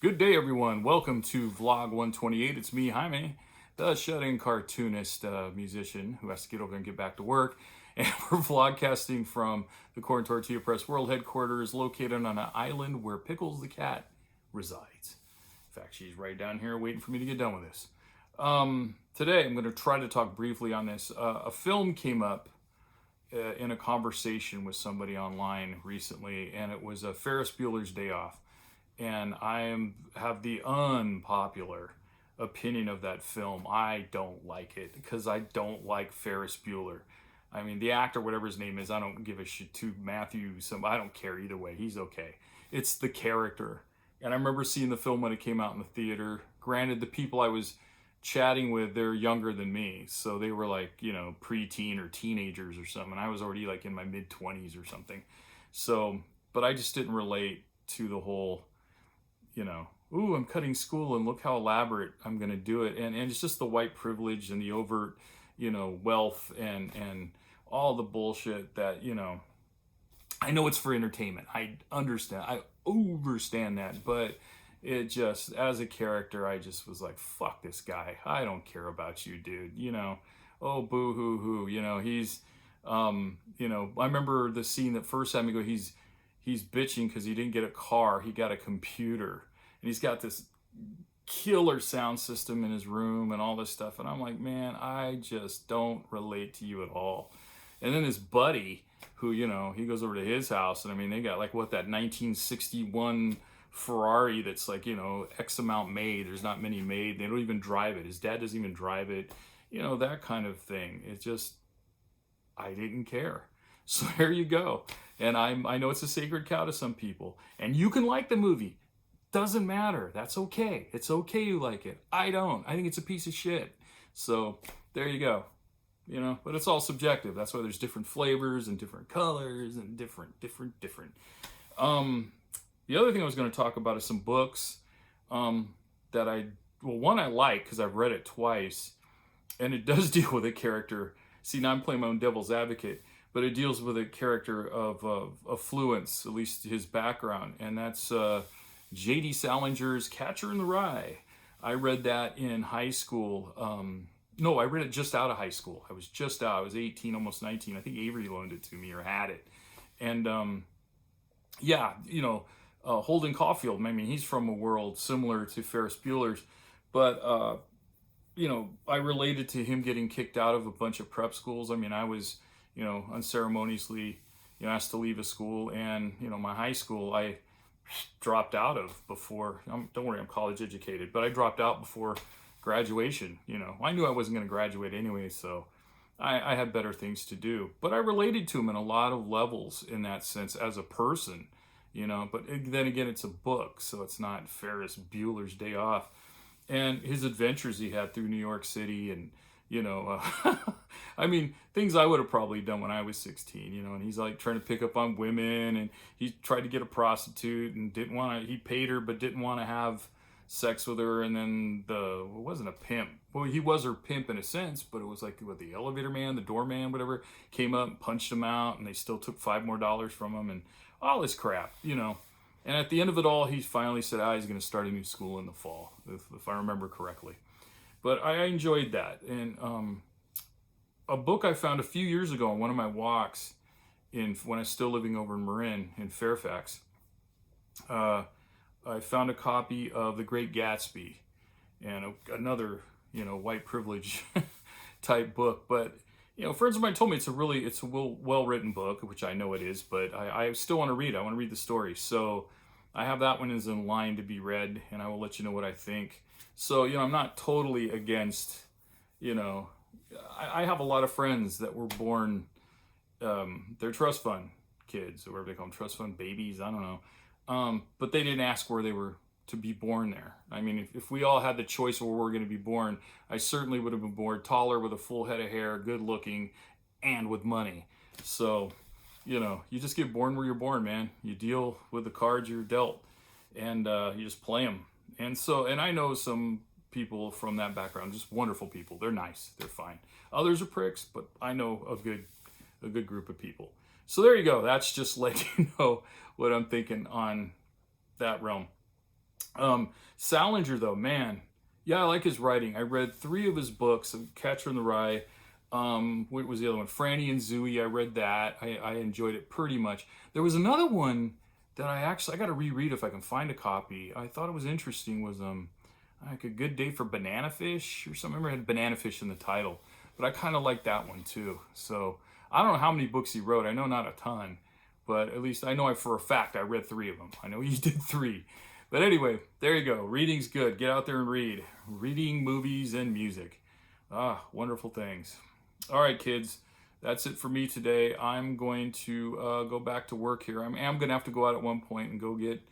Good day, everyone. Welcome to Vlog 128. It's me, Jaime, the shut-in cartoonist musician who has to get over and get back to work. And we're vlogcasting from the Tortilla Press World Headquarters, located on an island where Pickles the cat resides. In fact, she's right down here waiting for me to get done with this. Today, I'm going to try to talk briefly on this. A film came up in a conversation with somebody online recently, and it was Ferris Bueller's Day Off. And have the unpopular opinion of that film. I don't like it because I don't like Ferris Bueller. I mean, the actor, whatever his name is, I don't give a shit to Matthew. I don't care either way. He's okay. It's the character. And I remember seeing the film when it came out in the theater. Granted, the people I was chatting with, they're younger than me. So they were like, preteen or teenagers or something. I was already like in my mid-20s or something. So, but I just didn't relate to the whole, ooh, I'm cutting school and look how elaborate I'm going to do it. And it's just the white privilege and the overt, wealth and all the bullshit that, I know it's for entertainment. I understand. I overstand that. But it just, as a character, I just was like, fuck this guy. I don't care about you, dude. Oh, boo hoo hoo. He's, I remember the scene that first time he's bitching because he didn't get a car. He got a computer. And he's got this killer sound system in his room and all this stuff. And I'm like, man, I just don't relate to you at all. And then his buddy, who, he goes over to his house. And I mean, they got like, that 1961 Ferrari that's like, X amount made. There's not many made. They don't even drive it. His dad doesn't even drive it. That kind of thing. It just, I didn't care. So there you go. And I know it's a sacred cow to some people. And you can like the movie. Doesn't matter. That's okay. It's okay you like it. I don't. I think it's a piece of shit. So there you go. But it's all subjective. That's why there's different flavors and different colors and different. The other thing I was going to talk about is some books that one I like because I've read it twice. And it does deal with a character. See, now I'm playing my own devil's advocate. But it deals with a character of affluence, at least his background. And that's J.D. Salinger's Catcher in the Rye. I read that in high school. No, I read it just out of high school. I was just out. I was 18, almost 19. I think Avery loaned it to me or had it. And Holden Caufield, I mean, he's from a world similar to Ferris Bueller's. But, I related to him getting kicked out of a bunch of prep schools. I mean, I was unceremoniously, asked to leave a school, and, my high school, I dropped out of before, don't worry, I'm college educated, but I dropped out before graduation. I knew I wasn't going to graduate anyway, so I had better things to do, but I related to him in a lot of levels in that sense as a person, but then again, it's a book, so it's not Ferris Bueller's Day Off, and his adventures he had through New York City and, I mean, things I would have probably done when I was 16, and he's like trying to pick up on women, and he tried to get a prostitute and he paid her, but didn't want to have sex with her. And then it wasn't a pimp. Well, he was her pimp in a sense, but it was like the elevator man, the doorman, whatever, came up and punched him out, and they still took $5 more from him and all this crap, And at the end of it all, he finally said, he's going to start a new school in the fall, if I remember correctly. But I enjoyed that. And a book I found a few years ago on one of my walks when I was still living over in Marin in Fairfax, I found a copy of The Great Gatsby, and another, white privilege type book. But, friends of mine told me it's a well-written book, which I know it is, but I still want to read it. I want to read the story. So I have that one is in line to be read, and I will let you know what I think. So, I'm not totally against, I have a lot of friends that were born, they're trust fund kids, or whatever they call them, trust fund babies, I don't know. But they didn't ask where they were to be born there. I mean, if we all had the choice of where we're going to be born, I certainly would have been born taller with a full head of hair, good looking, and with money. So, you just get born where you're born, man. You deal with the cards you're dealt, and you just play them. And I know some people from that background, just wonderful people. They're nice. They're fine. Others are pricks, but I know a good group of people. So there you go. That's just letting you know what I'm thinking on that realm. Salinger, though, man, yeah, I like his writing. I read 3 of his books, Catcher in the Rye. What was the other one? Franny and Zooey. I read that. I enjoyed it pretty much. There was another one that I got to reread if I can find a copy. I thought it was interesting. Was like A Good Day for Banana Fish or something. I remember it had Banana Fish in the title, but I kind of like that one too. So I don't know how many books he wrote. I know not a ton, but at least I know for a fact I read 3 of them. I know he did 3. But anyway, there you go. Reading's good. Get out there and read. Reading, movies, and music. Ah, wonderful things. All right, kids. That's it for me today. I'm going to go back to work here. I'm going to have to go out at one point and go get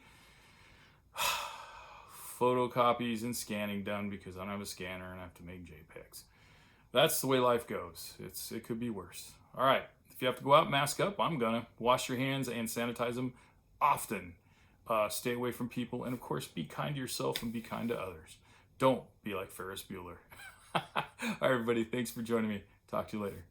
photocopies and scanning done because I don't have a scanner and I have to make JPEGs. That's the way life goes. It could be worse. All right. If you have to go out, mask up. I'm gonna wash your hands and sanitize them often. Stay away from people, and of course, be kind to yourself and be kind to others. Don't be like Ferris Bueller. All right, everybody. Thanks for joining me. Talk to you later.